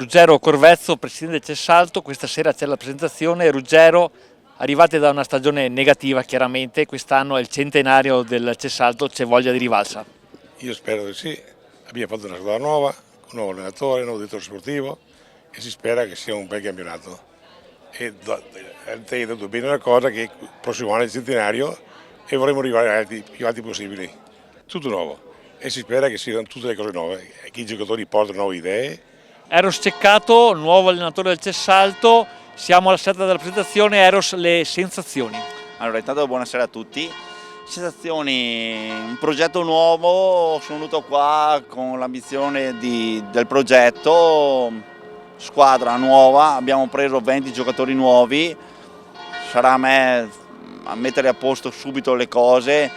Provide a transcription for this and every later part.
Ruggero Corvezzo, presidente del Cessalto. Questa sera c'è la presentazione. Ruggero, arrivate da una stagione negativa chiaramente, quest'anno è il centenario del Cessalto, c'è voglia di rivalsa. Io spero di sì, abbiamo fatto una squadra nuova, un nuovo allenatore, un nuovo direttore sportivo e si spera che sia un bel campionato. E te hai detto bene una cosa, che il prossimo anno è il centenario e vorremmo arrivare più alti possibili. Tutto nuovo e si spera che siano tutte le cose nuove, che i giocatori portano nuove idee. Eros Ceccato, nuovo allenatore del Cessalto, siamo alla serata della presentazione. Eros, le sensazioni? Allora, intanto buonasera a tutti. Sensazioni, un progetto nuovo, sono venuto qua con l'ambizione del progetto, squadra nuova, abbiamo preso 20 giocatori nuovi, sarà a me a mettere a posto subito le cose,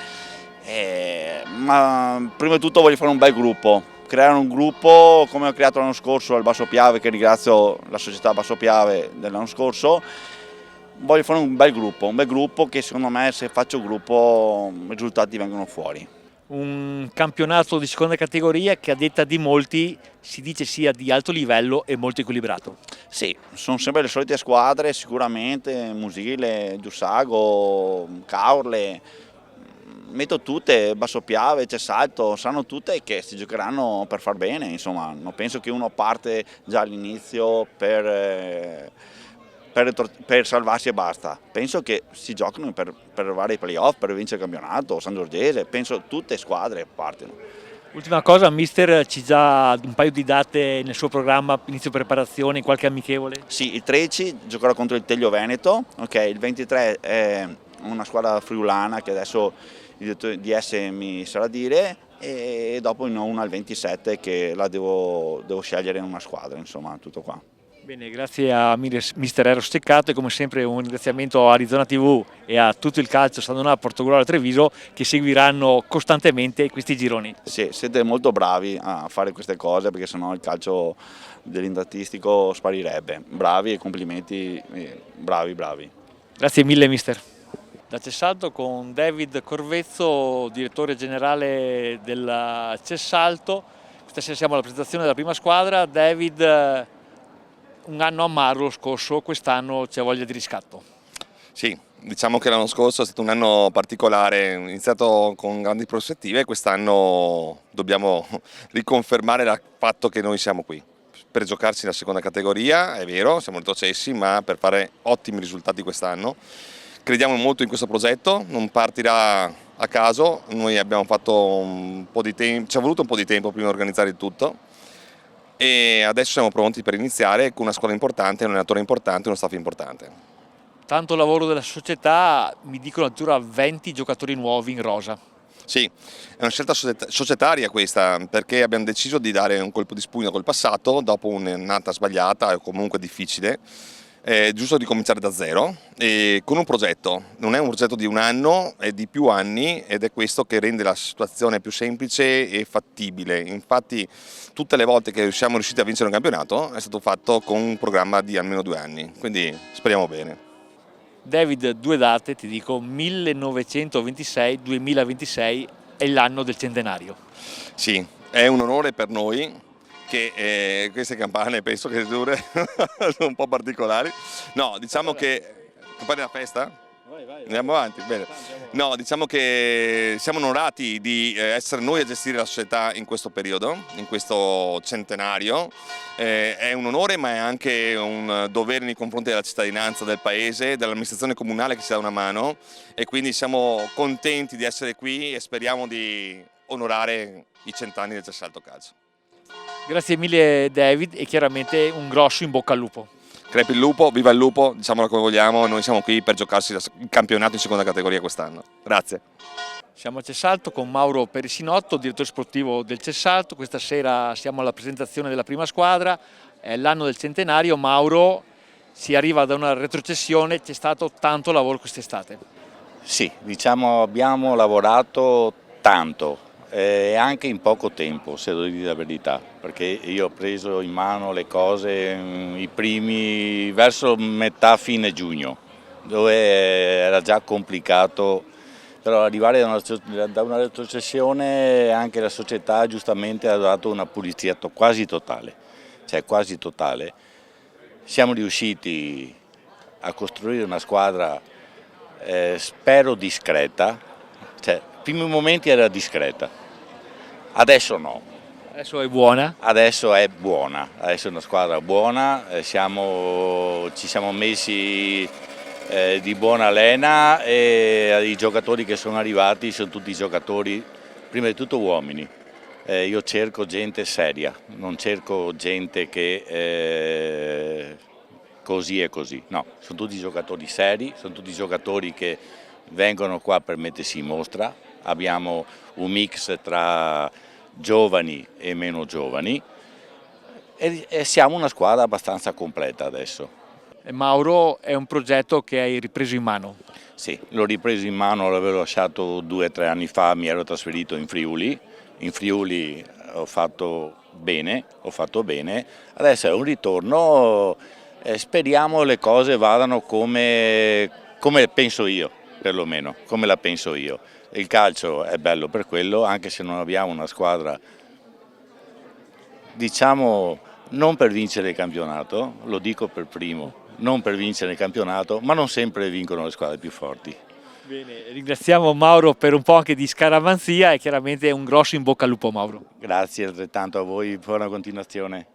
ma prima di tutto voglio fare un bel gruppo, creare un gruppo come ho creato l'anno scorso al Basso Piave, che ringrazio la società Basso Piave dell'anno scorso. Voglio fare un bel gruppo che secondo me, se faccio gruppo, i risultati vengono fuori. Un campionato di seconda categoria che, a detta di molti, si dice sia di alto livello e molto equilibrato. Sì, sono sempre le solite squadre, sicuramente Musile, Giussago, Caorle, metto tutte, Basso Piave, Cessalto, sanno tutte che si giocheranno per far bene, insomma, non penso che uno parte già all'inizio per salvarsi e basta. Penso che si giocano per arrivare ai playoff, per vincere il campionato, San Giorgese, penso tutte squadre partono. Ultima cosa, mister, ci già un paio di date nel suo programma, inizio preparazione, qualche amichevole? Sì, il 13 giocherò contro il Teglio Veneto, il 23 è una squadra friulana che adesso il direttore DS mi sarà dire, e dopo ne ho una al 27 che la devo scegliere in una squadra, insomma, tutto qua. Bene, grazie a mister Eros Ceccato e come sempre un ringraziamento a Arizona TV e a tutto il calcio San Donato, Portogruaro e Treviso, che seguiranno costantemente questi gironi. Sì, siete molto bravi a fare queste cose, perché sennò il calcio dilettantistico sparirebbe. Bravi e complimenti, bravi. Grazie mille mister. Da Cessalto con David Corvezzo, direttore generale del Cessalto. Questa sera siamo alla presentazione della prima squadra. David, un anno amaro lo scorso, quest'anno c'è voglia di riscatto. Sì, diciamo che l'anno scorso è stato un anno particolare, iniziato con grandi prospettive, quest'anno dobbiamo riconfermare il fatto che noi siamo qui per giocarci la seconda categoria, è vero, siamo retrocessi, ma per fare ottimi risultati quest'anno. Crediamo molto in questo progetto, non partirà a caso, noi abbiamo fatto un po' di tempo, ci è voluto un po' di tempo prima di organizzare il tutto. E adesso siamo pronti per iniziare con una squadra importante, un allenatore importante, uno staff importante. Tanto lavoro della società, mi dicono addirittura 20 giocatori nuovi in rosa. Sì, è una scelta societaria questa, perché abbiamo deciso di dare un colpo di spugna col passato, dopo un'annata sbagliata o comunque difficile. È giusto ricominciare da zero e con un progetto, non è un progetto di un anno, è di più anni ed è questo che rende la situazione più semplice e fattibile. Infatti tutte le volte che siamo riusciti a vincere un campionato è stato fatto con un programma di almeno 2 anni, quindi speriamo bene. David, 2 date, ti dico, 1926-2026 è l'anno del centenario. Sì, è un onore per noi. Che queste campane penso che sono un po' particolari. No, diciamo che... Campane da festa? Vai. Andiamo avanti, bene. No, diciamo che siamo onorati di essere noi a gestire la società in questo periodo, in questo centenario. È un onore, ma è anche un dovere nei confronti della cittadinanza, del paese, dell'amministrazione comunale che ci dà una mano, e quindi siamo contenti di essere qui e speriamo di onorare i 100 anni del Cessalto Calcio. Grazie mille David e chiaramente un grosso in bocca al lupo. Crepi il lupo, viva il lupo, diciamolo come vogliamo, noi siamo qui per giocarsi il campionato in seconda categoria quest'anno. Grazie. Siamo a Cessalto con Mauro Perissinotto, direttore sportivo del Cessalto. Questa sera siamo alla presentazione della prima squadra, è l'anno del centenario. Mauro, si arriva da una retrocessione, c'è stato tanto lavoro quest'estate. Sì, diciamo abbiamo lavorato tanto. E anche in poco tempo, se devo dire la verità, perché io ho preso in mano le cose i primi verso metà fine giugno, dove era già complicato, però arrivare da una retrocessione anche la società giustamente ha dato una pulizia quasi totale. cioè quasi totale, siamo riusciti a costruire una squadra, spero discreta, cioè, nei primi momenti era discreta, adesso no. Adesso è buona? Adesso è buona, adesso è una squadra buona, ci siamo messi di buona lena e i giocatori che sono arrivati sono tutti giocatori, prima di tutto uomini. Io cerco gente seria, non cerco gente che così e così, no, sono tutti giocatori seri, sono tutti giocatori che vengono qua per mettersi in mostra, abbiamo un mix tra giovani e meno giovani e siamo una squadra abbastanza completa adesso. Mauro, è un progetto che hai ripreso in mano? Sì, l'ho ripreso in mano, l'avevo lasciato 2 o 3 anni fa, mi ero trasferito in Friuli ho fatto bene, adesso è un ritorno, speriamo le cose vadano come penso io, perlomeno, come la penso io. Il calcio è bello per quello, anche se non abbiamo una squadra, diciamo, non per vincere il campionato, lo dico per primo, non per vincere il campionato, ma non sempre vincono le squadre più forti. Bene, ringraziamo Mauro per un po' anche di scaramanzia e chiaramente un grosso in bocca al lupo, Mauro. Grazie altrettanto a voi, buona continuazione.